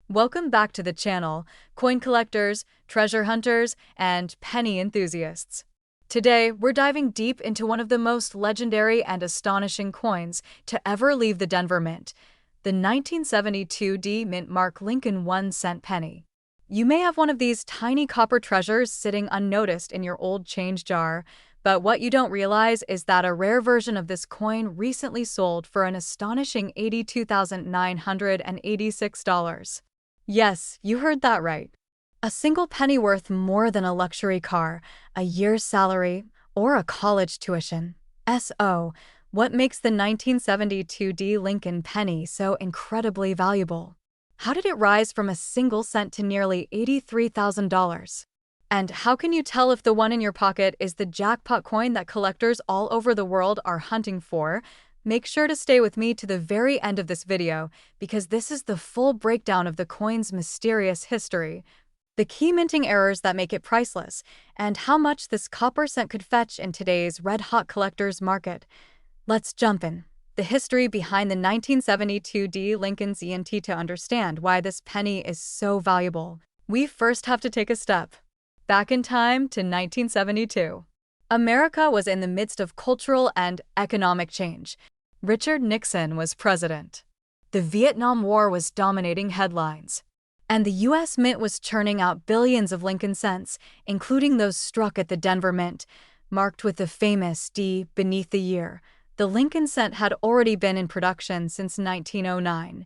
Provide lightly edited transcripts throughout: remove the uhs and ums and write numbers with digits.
Welcome back to the channel, coin collectors, treasure hunters, and penny enthusiasts. Today, we're diving deep into one of the most legendary and astonishing coins to ever leave the Denver Mint, the 1972 D Mint Mark Lincoln 1-cent penny. You may have one of these tiny copper treasures sitting unnoticed in your old change jar, but what you don't realize is that a rare version of this coin recently sold for an astonishing $82,986. Yes, you heard that right. A single penny worth more than a luxury car, a year's salary, or a college tuition. What makes the 1972 D Lincoln penny so incredibly valuable? How did it rise from a single cent to nearly $83,000? And how can you tell if the one in your pocket is the jackpot coin that collectors all over the world are hunting for? Make sure to stay with me to the very end of this video, because this is the full breakdown of the coin's mysterious history, the key minting errors that make it priceless, and how much this copper cent could fetch in today's red-hot collector's market. Let's jump in. The history behind the 1972 D Lincoln CNT. To understand why this penny is so valuable, we first have to take a step back in time to 1972. America was in the midst of cultural and economic change. Richard Nixon was president. The Vietnam War was dominating headlines. And the U.S. Mint was churning out billions of Lincoln cents, including those struck at the Denver Mint, marked with the famous D beneath the year. The Lincoln cent had already been in production since 1909,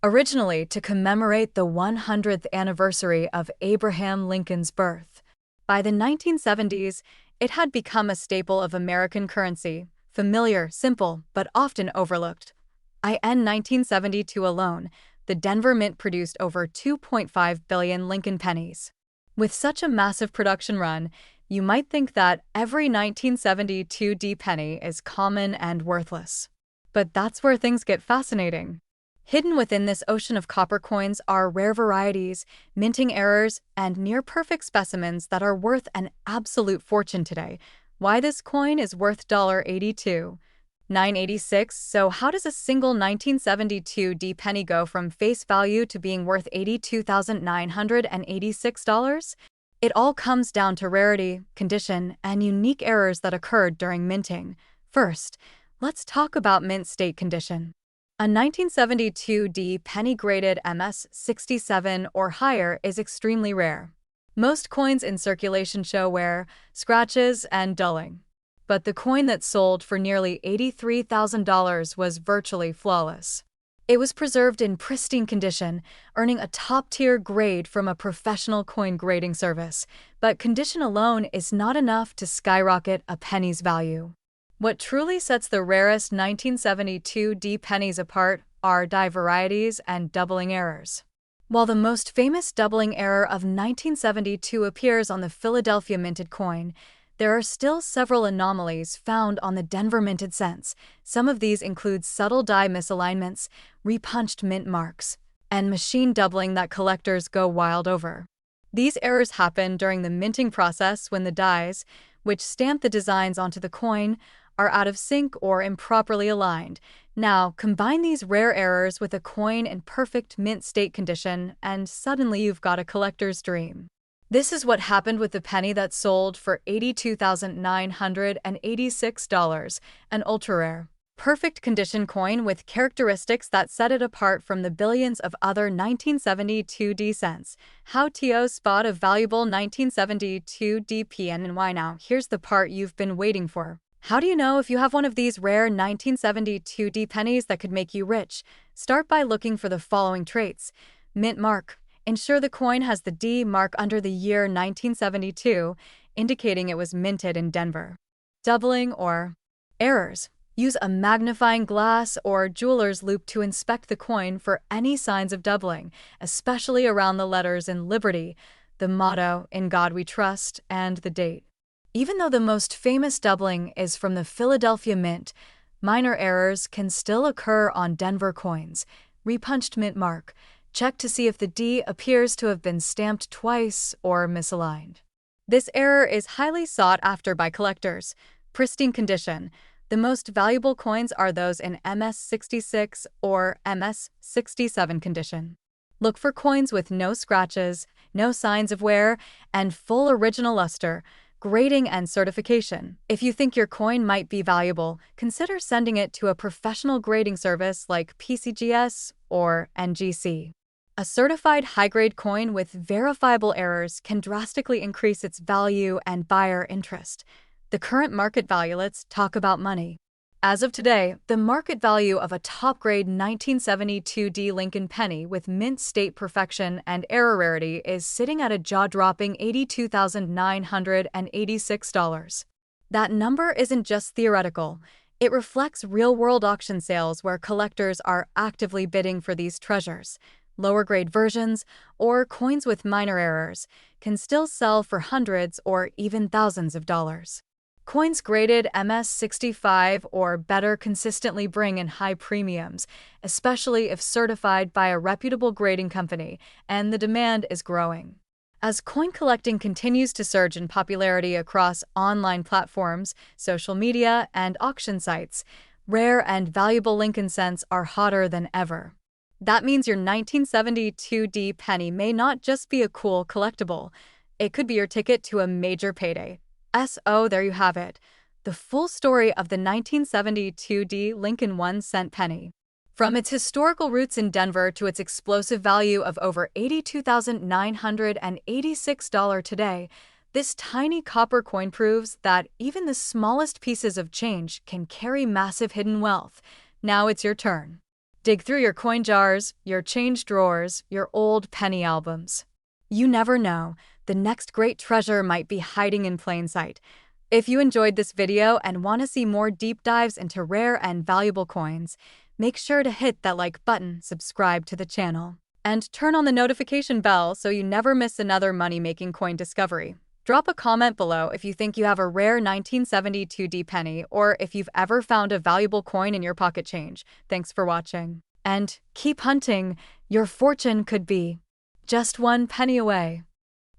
originally to commemorate the 100th anniversary of Abraham Lincoln's birth. By the 1970s, it had become a staple of American currency, familiar, simple, but often overlooked. In 1972 alone, the Denver Mint produced over 2.5 billion Lincoln pennies. With such a massive production run, you might think that every 1972 D penny is common and worthless. But that's where things get fascinating. Hidden within this ocean of copper coins are rare varieties, minting errors, and near-perfect specimens that are worth an absolute fortune today. Why this coin is worth $82,986. So how does a single 1972 D penny go from face value to being worth $82,986? It all comes down to rarity, condition, and unique errors that occurred during minting. First, let's talk about mint state condition. A 1972 D penny graded MS 67 or higher is extremely rare. Most coins in circulation show wear, scratches, and dulling. But the coin that sold for nearly $83,000 was virtually flawless. It was preserved in pristine condition, earning a top-tier grade from a professional coin grading service. But condition alone is not enough to skyrocket a penny's value. What truly sets the rarest 1972 D pennies apart are die varieties and doubling errors. While the most famous doubling error of 1972 appears on the Philadelphia minted coin, there are still several anomalies found on the Denver minted cents. Some of these include subtle die misalignments, repunched mint marks, and machine doubling that collectors go wild over. These errors happen during the minting process when the dies, which stamp the designs onto the coin, are out of sync or improperly aligned. Now, combine these rare errors with a coin in perfect mint state condition, and suddenly you've got a collector's dream. This is what happened with the penny that sold for $82,986, an ultra-rare, perfect condition coin with characteristics that set it apart from the billions of other 1972 D cents. How to spot a valuable 1972 D PNY. Now, here's the part you've been waiting for. How do you know if you have one of these rare 1972 D pennies that could make you rich? Start by looking for the following traits. Mint mark. Ensure the coin has the D mark under the year 1972, indicating it was minted in Denver. Doubling or errors. Use a magnifying glass or jeweler's loupe to inspect the coin for any signs of doubling, especially around the letters in Liberty, the motto, "In God We Trust," and the date. Even though the most famous doubling is from the Philadelphia Mint, minor errors can still occur on Denver coins. Repunched mint mark. Check to see if the D appears to have been stamped twice or misaligned. This error is highly sought after by collectors. Pristine condition. The most valuable coins are those in MS 66 or MS 67 condition. Look for coins with no scratches, no signs of wear, and full original luster, grading and certification. If you think your coin might be valuable, consider sending it to a professional grading service like PCGS or NGC. A certified high-grade coin with verifiable errors can drastically increase its value and buyer interest. The current market value. Let's talk about money. As of today, the market value of a top-grade 1972D Lincoln penny with mint state perfection and error rarity is sitting at a jaw-dropping $82,986. That number isn't just theoretical. It reflects real-world auction sales where collectors are actively bidding for these treasures. Lower-grade versions, or coins with minor errors, can still sell for hundreds or even thousands of dollars. Coins graded MS65 or better consistently bring in high premiums, especially if certified by a reputable grading company, and the demand is growing. As coin collecting continues to surge in popularity across online platforms, social media, and auction sites, rare and valuable Lincoln cents are hotter than ever. That means your 1972D penny may not just be a cool collectible. It could be your ticket to a major payday. So there you have it, the full story of the 1972D Lincoln 1-cent penny. From its historical roots in Denver to its explosive value of over $82,986 today, this tiny copper coin proves that even the smallest pieces of change can carry massive hidden wealth. Now it's your turn. Dig through your coin jars, your change drawers, your old penny albums. You never know, the next great treasure might be hiding in plain sight. If you enjoyed this video and want to see more deep dives into rare and valuable coins, make sure to hit that like button, subscribe to the channel, and turn on the notification bell so you never miss another money-making coin discovery. Drop a comment below if you think you have a rare 1972D penny or if you've ever found a valuable coin in your pocket change. Thanks for watching. And keep hunting. Your fortune could be just one penny away.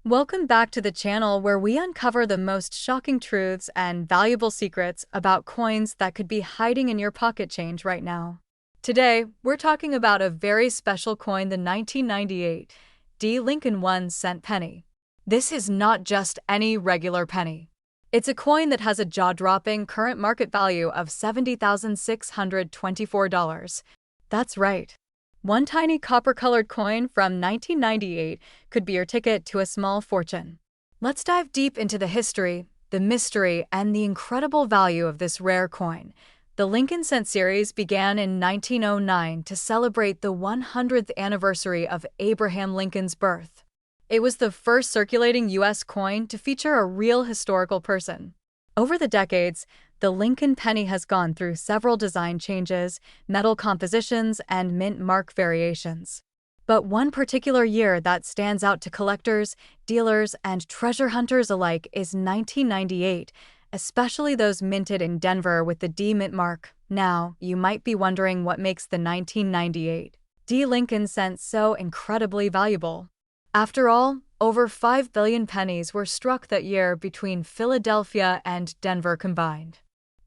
Welcome back to the channel where we uncover the most shocking truths and valuable secrets about coins that could be hiding in your pocket change right now. Today, we're talking about a very special coin, the 1998 D Lincoln 1-cent penny. This is not just any regular penny. It's a coin that has a jaw-dropping current market value of $70,624. That's right. One tiny copper-colored coin from 1998 could be your ticket to a small fortune. Let's dive deep into the history, the mystery, and the incredible value of this rare coin. The Lincoln Cent series began in 1909 to celebrate the 100th anniversary of Abraham Lincoln's birth. It was the first circulating U.S. coin to feature a real historical person. Over the decades, the Lincoln penny has gone through several design changes, metal compositions, and mint mark variations. But one particular year that stands out to collectors, dealers, and treasure hunters alike is 1998, especially those minted in Denver with the D mint mark. Now, you might be wondering what makes the 1998 D Lincoln cent so incredibly valuable. After all, over 5 billion pennies were struck that year between Philadelphia and Denver combined.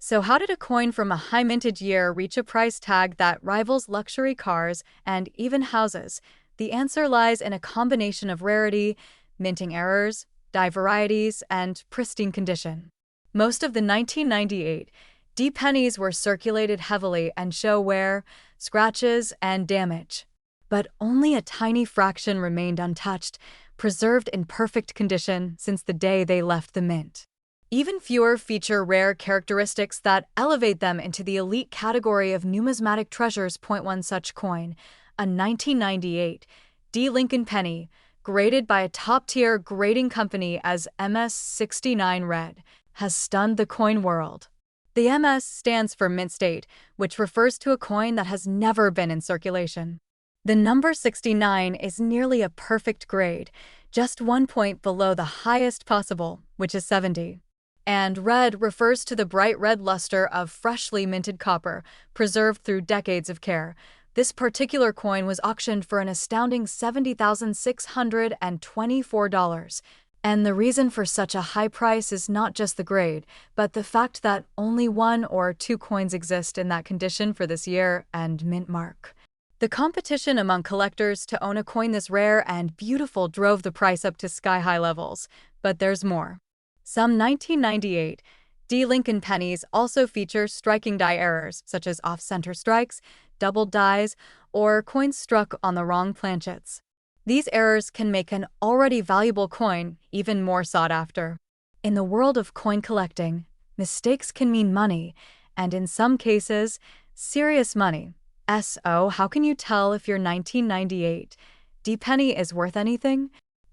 So how did a coin from a high mintage year reach a price tag that rivals luxury cars and even houses? The answer lies in a combination of rarity, minting errors, die varieties, and pristine condition. Most of the 1998 D pennies were circulated heavily and show wear, scratches, and damage. But only a tiny fraction remained untouched, preserved in perfect condition since the day they left the mint. Even fewer feature rare characteristics that elevate them into the elite category of numismatic treasures. One such coin, a 1998 D Lincoln penny, graded by a top-tier grading company as MS69 Red, has stunned the coin world. The MS stands for mint state, which refers to a coin that has never been in circulation. The number 69 is nearly a perfect grade, just 1 point below the highest possible, which is 70. And red refers to the bright red luster of freshly minted copper, preserved through decades of care. This particular coin was auctioned for an astounding $70,624. And the reason for such a high price is not just the grade, but the fact that only 1 or 2 coins exist in that condition for this year and mint mark. The competition among collectors to own a coin this rare and beautiful drove the price up to sky-high levels. But there's more. Some 1998 D. Lincoln pennies also feature striking die errors, such as off-center strikes, doubled dies, or coins struck on the wrong planchets. These errors can make an already valuable coin even more sought after. In the world of coin collecting, mistakes can mean money, and in some cases, serious money. So, how can you tell if your 1998 D penny is worth anything?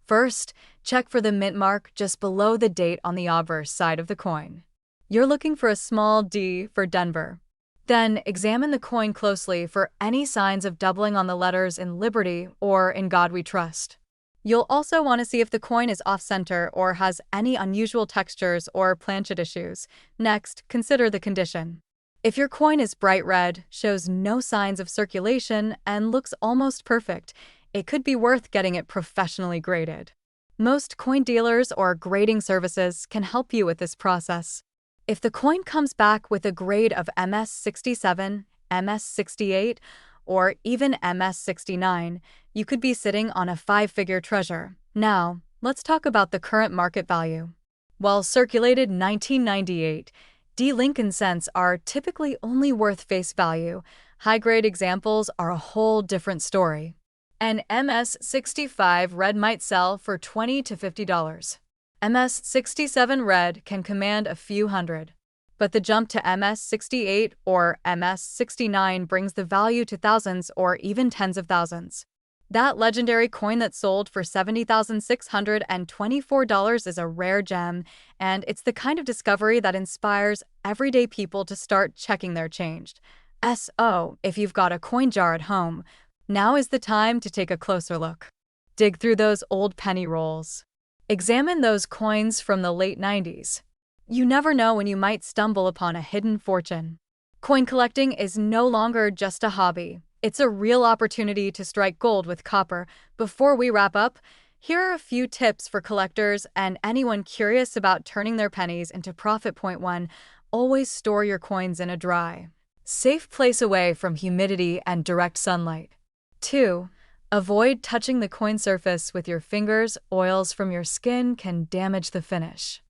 First, check for the mint mark just below the date on the obverse side of the coin. You're looking for a small D for Denver. Then, examine the coin closely for any signs of doubling on the letters in Liberty or In God We Trust. You'll also want to see if the coin is off-center or has any unusual textures or planchet issues. Next, consider the condition. If your coin is bright red, shows no signs of circulation, and looks almost perfect, it could be worth getting it professionally graded. Most coin dealers or grading services can help you with this process. If the coin comes back with a grade of MS67, MS68, or even MS69, you could be sitting on a five-figure treasure. Now, let's talk about the current market value. While circulated 1998, D. Lincoln cents are typically only worth face value, high-grade examples are a whole different story. An MS65 red might sell for $20 to $50. MS67 red can command a few hundred. But the jump to MS68 or MS69 brings the value to thousands or even tens of thousands. That legendary coin that sold for $70,624 is a rare gem, and it's the kind of discovery that inspires everyday people to start checking their change. So, if you've got a coin jar at home, now is the time to take a closer look. Dig through those old penny rolls. Examine those coins from the late 90s. You never know when you might stumble upon a hidden fortune. Coin collecting is no longer just a hobby. It's a real opportunity to strike gold with copper. Before we wrap up, here are a few tips for collectors and anyone curious about turning their pennies into profit. Point 1. Always store your coins in a dry, safe place away from humidity and direct sunlight. 2. Avoid touching the coin surface with your fingers. Oils from your skin can damage the finish.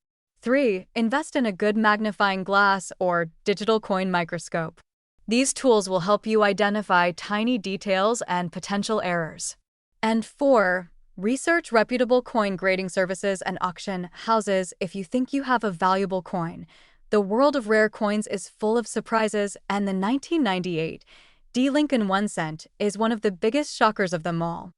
3. Invest in a good magnifying glass or digital coin microscope. These tools will help you identify tiny details and potential errors. And 4. Research reputable coin grading services and auction houses if you think you have a valuable coin. The world of rare coins is full of surprises, and the 1998 D. Lincoln 1 cent is one of the biggest shockers of them all.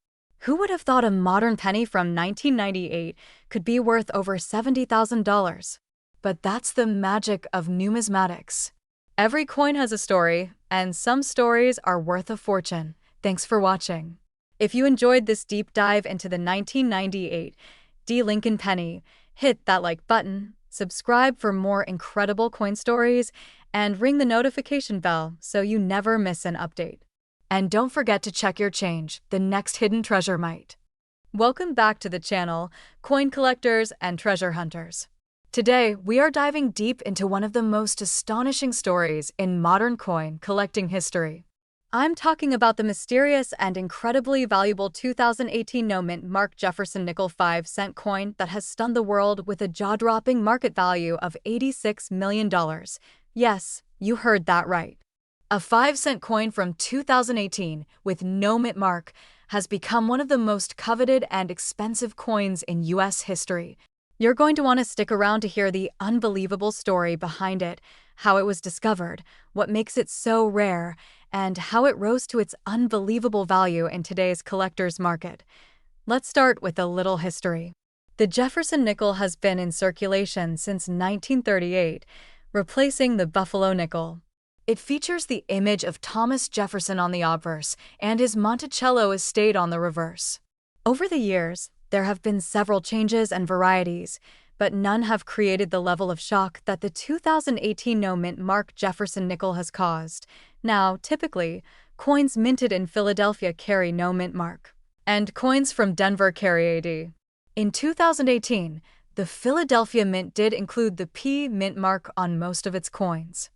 Who would have thought a modern penny from 1998 could be worth over $70,000? But that's the magic of numismatics. Every coin has a story, and some stories are worth a fortune. Thanks for watching. If you enjoyed this deep dive into the 1998 D. Lincoln penny, hit that like button, subscribe for more incredible coin stories, and ring the notification bell so you never miss an update. And don't forget to check your change, the next hidden treasure might. Welcome back to the channel, coin collectors and treasure hunters. Today, we are diving deep into one of the most astonishing stories in modern coin collecting history. I'm talking about the mysterious and incredibly valuable 2018 no-mint Mark Jefferson nickel 5-cent coin that has stunned the world with a jaw-dropping market value of $86 million. Yes, you heard that right. A 5-cent coin from 2018 with no mint mark has become one of the most coveted and expensive coins in U.S. history. You're going to want to stick around to hear the unbelievable story behind it, how it was discovered, what makes it so rare, and how it rose to its unbelievable value in today's collector's market. Let's start with a little history. The Jefferson nickel has been in circulation since 1938, replacing the Buffalo nickel. It features the image of Thomas Jefferson on the obverse, and his Monticello estate on the reverse. Over the years, there have been several changes and varieties, but none have created the level of shock that the 2018 no-mint Mark Jefferson nickel has caused. Now, typically, coins minted in Philadelphia carry no mint mark, and coins from Denver carry AD. In 2018, the Philadelphia Mint did include the P mint mark on most of its coins.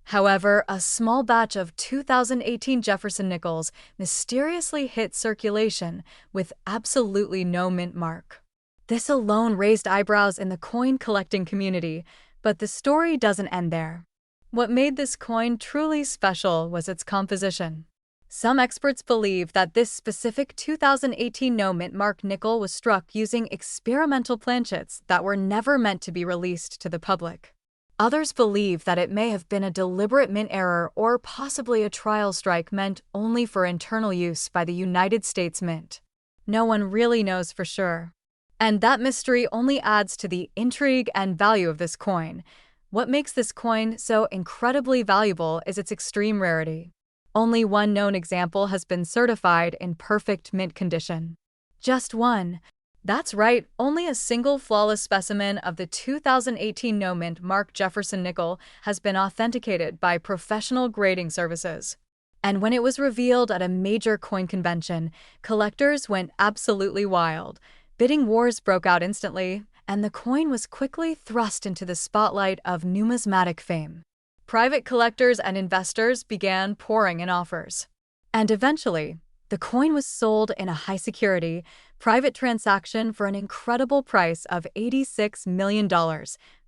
However, a small batch of 2018 Jefferson nickels mysteriously hit circulation with absolutely no mint mark. This alone raised eyebrows in the coin collecting community, but the story doesn't end there. What made this coin truly special was its composition. Some experts believe that this specific 2018 no mint mark nickel was struck using experimental planchets that were never meant to be released to the public. Others believe that it may have been a deliberate mint error or possibly a trial strike meant only for internal use by the United States Mint. No one really knows for sure. And that mystery only adds to the intrigue and value of this coin. What makes this coin so incredibly valuable is its extreme rarity. Only one known example has been certified in perfect mint condition. Just one. That's right, only a single flawless specimen of the 2018 no mint mark Jefferson nickel has been authenticated by professional grading services. And when it was revealed at a major coin convention, collectors went absolutely wild. Bidding wars broke out instantly, and the coin was quickly thrust into the spotlight of numismatic fame. Private collectors and investors began pouring in offers. And eventually, the coin was sold in a high-security, private transaction for an incredible price of $86 million.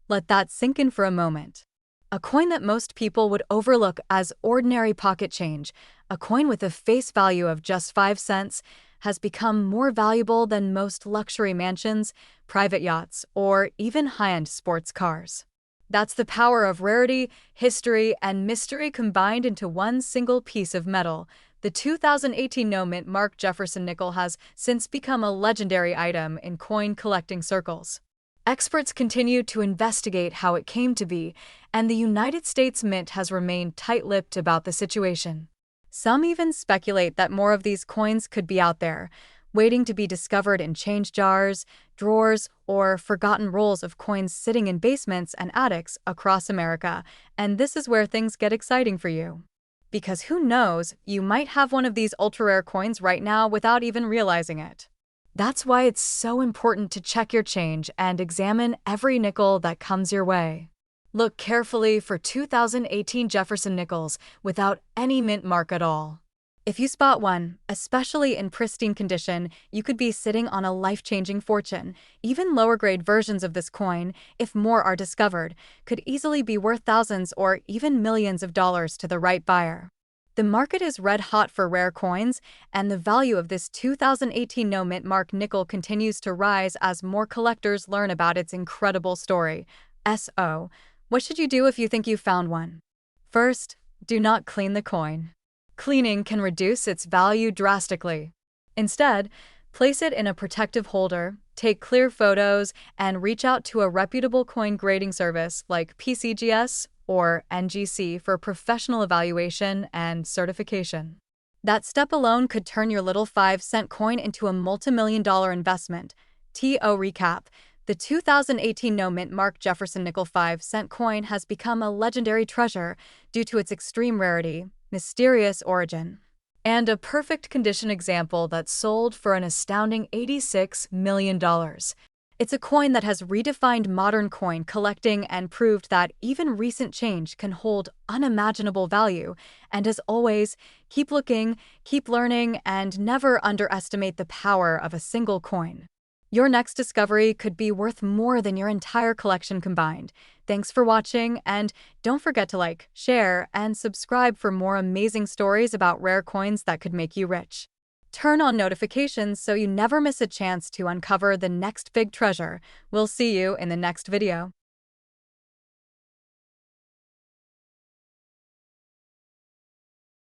Let that sink in for a moment. A coin that most people would overlook as ordinary pocket change, a coin with a face value of just 5 cents, has become more valuable than most luxury mansions, private yachts, or even high-end sports cars. That's the power of rarity, history, and mystery combined into one single piece of metal. The 2018 no mint mark Jefferson nickel has since become a legendary item in coin collecting circles. Experts continue to investigate how it came to be, and the United States Mint has remained tight-lipped about the situation. Some even speculate that more of these coins could be out there, waiting to be discovered in change jars, drawers, or forgotten rolls of coins sitting in basements and attics across America, and this is where things get exciting for you. Because who knows, you might have one of these ultra-rare coins right now without even realizing it. That's why it's so important to check your change and examine every nickel that comes your way. Look carefully for 2018 Jefferson nickels without any mint mark at all. If you spot one, especially in pristine condition, you could be sitting on a life-changing fortune. Even lower-grade versions of this coin, if more are discovered, could easily be worth thousands or even millions of dollars to the right buyer. The market is red-hot for rare coins, and the value of this 2018 no mint mark nickel continues to rise as more collectors learn about its incredible story. So, what should you do if you think you found one? First, do not clean the coin. Cleaning can reduce its value drastically. Instead, place it in a protective holder, take clear photos, and reach out to a reputable coin grading service like PCGS or NGC for professional evaluation and certification. That step alone could turn your little 5-cent coin into a multi-million-dollar investment. To recap, the 2018 no mint mark Jefferson nickel 5-cent coin has become a legendary treasure due to its extreme rarity, mysterious origin, and a perfect condition example that sold for an astounding $86 million. It's a coin that has redefined modern coin collecting and proved that even recent change can hold unimaginable value. And as always, keep looking, keep learning, and never underestimate the power of a single coin. Your next discovery could be worth more than your entire collection combined. Thanks for watching, and don't forget to like, share, and subscribe for more amazing stories about rare coins that could make you rich. Turn on notifications so you never miss a chance to uncover the next big treasure. We'll see you in the next video.